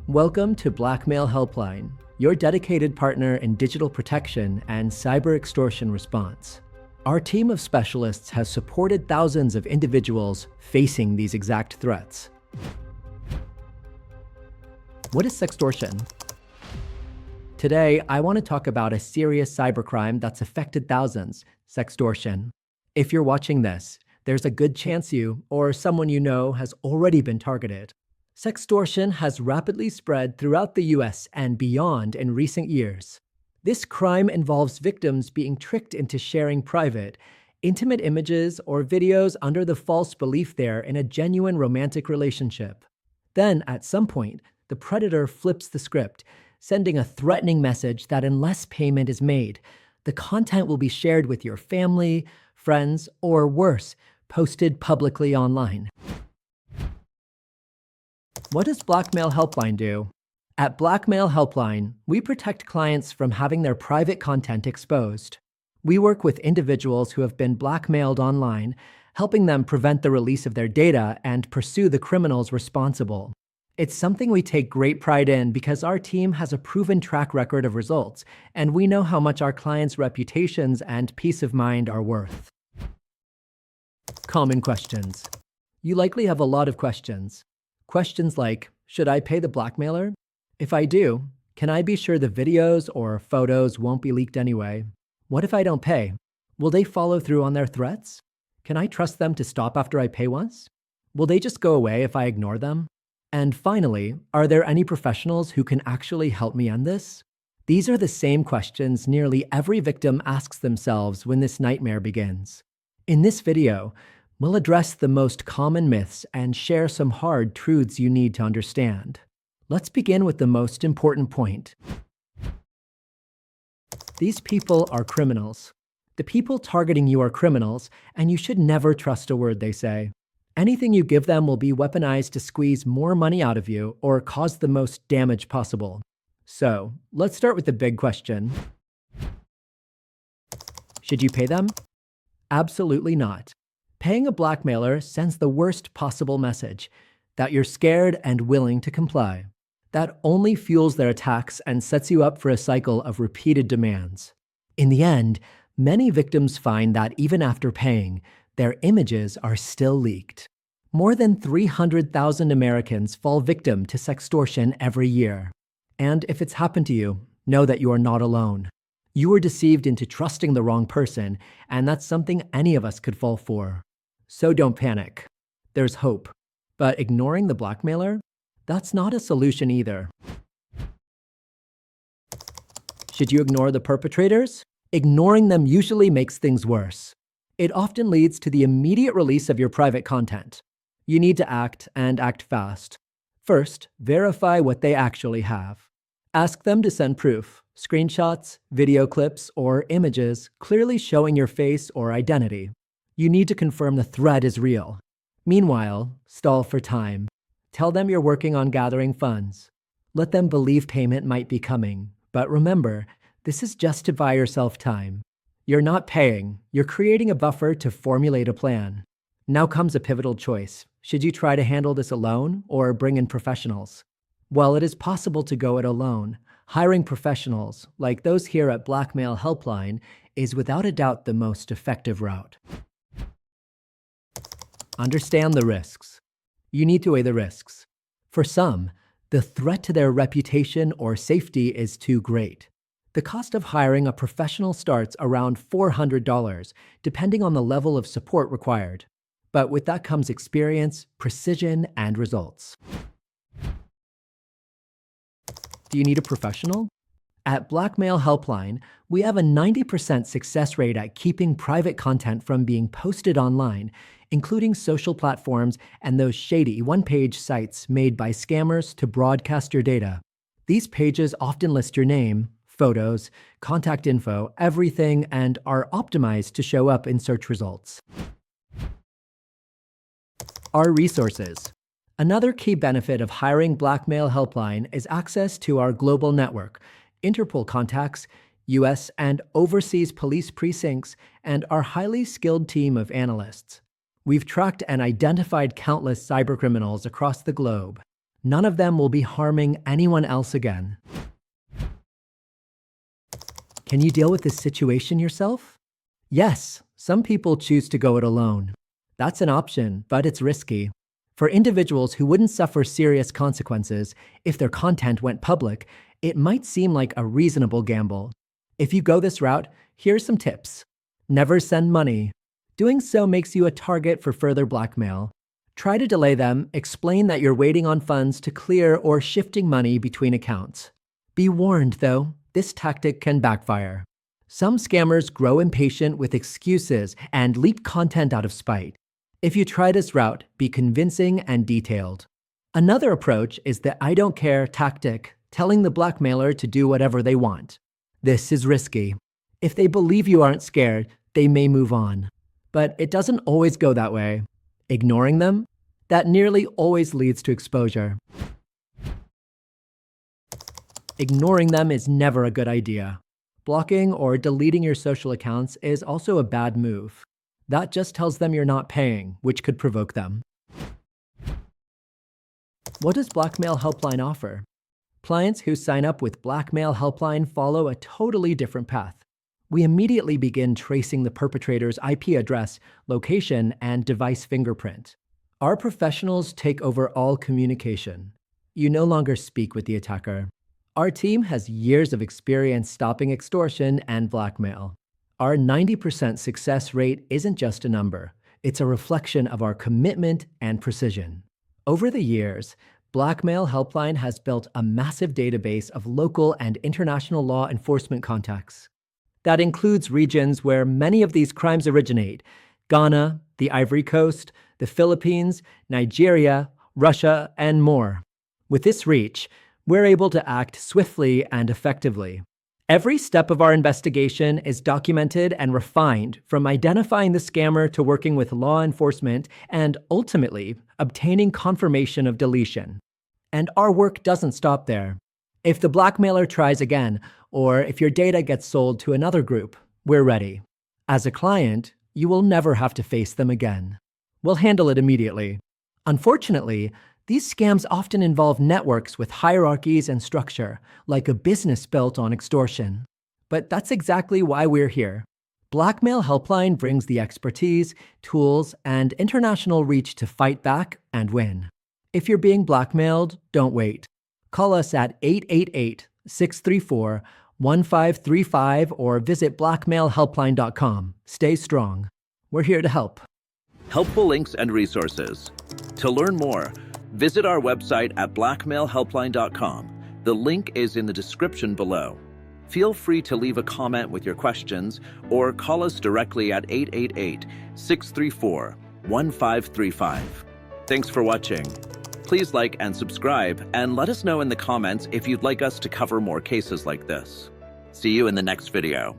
Welcome to Blackmail Helpline, your dedicated partner in digital protection and cyber extortion response. Our team of specialists has supported thousands of individuals facing these exact threats. What is sextortion? Today, I want to talk about a serious cybercrime that's affected thousands, sextortion. If you're watching this, there's a good chance you or someone you know has already been targeted. Sextortion has rapidly spread throughout the US and beyond in recent years. This crime involves victims being tricked into sharing private, intimate images or videos under the false belief they're in a genuine romantic relationship. Then, at some point, the predator flips the script, sending a threatening message that unless payment is made, the content will be shared with your family, friends, or worse, posted publicly online. What does Blackmail Helpline do? At Blackmail Helpline, we protect clients from having their private content exposed. We work with individuals who have been blackmailed online, helping them prevent the release of their data and pursue the criminals responsible. It's something we take great pride in because our team has a proven track record of results, and we know how much our clients' reputations and peace of mind are worth. Common questions. You likely have a lot of questions. Questions like, should I pay the blackmailer? If I do, can I be sure the videos or photos won't be leaked anyway? What if I don't pay? Will they follow through on their threats? Can I trust them to stop after I pay once? Will they just go away if I ignore them? And finally, are there any professionals who can actually help me end this? These are the same questions nearly every victim asks themselves when this nightmare begins. In this video, we'll address the most common myths and share some hard truths you need to understand. Let's begin with the most important point. These people are criminals. The people targeting you are criminals, and you should never trust a word they say. Anything you give them will be weaponized to squeeze more money out of you or cause the most damage possible. So, let's start with the big question. Should you pay them? Absolutely not. Paying a blackmailer sends the worst possible message, that you're scared and willing to comply. That only fuels their attacks and sets you up for a cycle of repeated demands. In the end, many victims find that even after paying, their images are still leaked. More than 300,000 Americans fall victim to sextortion every year. And if it's happened to you, know that you are not alone. You were deceived into trusting the wrong person, and that's something any of us could fall for. So don't panic. There's hope. But ignoring the blackmailer? That's not a solution either. Should you ignore the perpetrators? Ignoring them usually makes things worse. It often leads to the immediate release of your private content. You need to act, and act fast. First, verify what they actually have. Ask them to send proof, screenshots, video clips, or images clearly showing your face or identity. You need to confirm the threat is real. Meanwhile, stall for time. Tell them you're working on gathering funds. Let them believe payment might be coming, but remember, this is just to buy yourself time. You're not paying, you're creating a buffer to formulate a plan. Now comes a pivotal choice. Should you try to handle this alone or bring in professionals? While it is possible to go it alone, hiring professionals, like those here at Blackmail Helpline, is without a doubt the most effective route. Understand the risks. You need to weigh the risks. For some, the threat to their reputation or safety is too great. The cost of hiring a professional starts around $400, depending on the level of support required. But with that comes experience, precision, and results. Do you need a professional? At Blackmail Helpline, we have a 90% success rate at keeping private content from being posted online, including social platforms and those shady one-page sites made by scammers to broadcast your data. These pages often list your name, photos, contact info, everything, and are optimized to show up in search results. Our resources. Another key benefit of hiring Blackmail Helpline is access to our global network, Interpol contacts, US and overseas police precincts, and our highly skilled team of analysts. We've tracked and identified countless cybercriminals across the globe. None of them will be harming anyone else again. Can you deal with this situation yourself? Yes, some people choose to go it alone. That's an option, but it's risky. For individuals who wouldn't suffer serious consequences if their content went public, it might seem like a reasonable gamble. If you go this route, here's some tips. Never send money. Doing so makes you a target for further blackmail. Try to delay them, explain that you're waiting on funds to clear or shifting money between accounts. Be warned, though, this tactic can backfire. Some scammers grow impatient with excuses and leak content out of spite. If you try this route, be convincing and detailed. Another approach is the I don't care tactic, telling the blackmailer to do whatever they want. This is risky. If they believe you aren't scared, they may move on. But it doesn't always go that way. Ignoring them? That nearly always leads to exposure. Ignoring them is never a good idea. Blocking or deleting your social accounts is also a bad move. That just tells them you're not paying, which could provoke them. What does Blackmail Helpline offer? Clients who sign up with Blackmail Helpline follow a totally different path. We immediately begin tracing the perpetrator's IP address, location, and device fingerprint. Our professionals take over all communication. You no longer speak with the attacker. Our team has years of experience stopping extortion and blackmail. Our 90% success rate isn't just a number. It's a reflection of our commitment and precision. Over the years, Blackmail Helpline has built a massive database of local and international law enforcement contacts. That includes regions where many of these crimes originate: Ghana, the Ivory Coast, the Philippines, Nigeria, Russia, and more. With this reach, we're able to act swiftly and effectively. Every step of our investigation is documented and refined, from identifying the scammer to working with law enforcement and, ultimately, obtaining confirmation of deletion. And our work doesn't stop there. If the blackmailer tries again, or if your data gets sold to another group, we're ready. As a client, you will never have to face them again. We'll handle it immediately. Unfortunately, these scams often involve networks with hierarchies and structure, like a business built on extortion. But that's exactly why we're here. Blackmail Helpline brings the expertise, tools, and international reach to fight back and win. If you're being blackmailed, don't wait. Call us at 888-634-1535 or visit blackmailhelpline.com. Stay strong. We're here to help. Helpful links and resources. To learn more, visit our website at blackmailhelpline.com. The link is in the description below. Feel free to leave a comment with your questions or call us directly at 888-634-1535. Thanks for watching. Please like and subscribe, and let us know in the comments if you'd like us to cover more cases like this. See you in the next video.